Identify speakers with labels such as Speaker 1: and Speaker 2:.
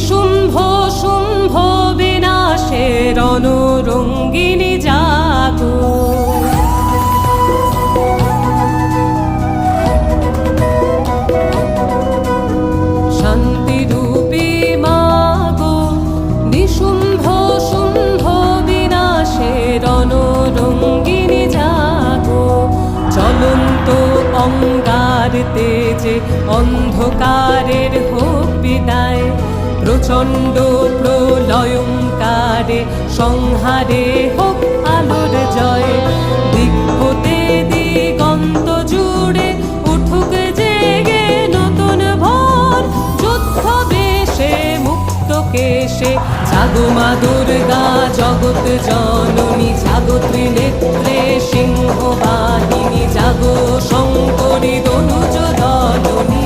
Speaker 1: নিশুম্ভ শুম্ভ বিনাশের রণরঙ্গিনী জাগো। শান্তিরূপী মাগো নিশুম্ভ শুম্ভ বিনাশের রণরঙ্গিনী জাগো। চলন্ত অঙ্গার তেজে অন্ধকারের হোক বিদায়, প্রচণ্ড প্রলয়ঙ্কারে সংহারে হোক আলোর জয়। দিক হতে দিগন্ত জুড়ে উঠুক জেগে নতুন ভোর, যুদ্ধ বেশে মুক্ত কেশে জাগো মা দুর্গা জগৎ জননী। জাগো ত্রিনেত্রে সিংহ বাহিনী, জাগো শঙ্করী দনুজ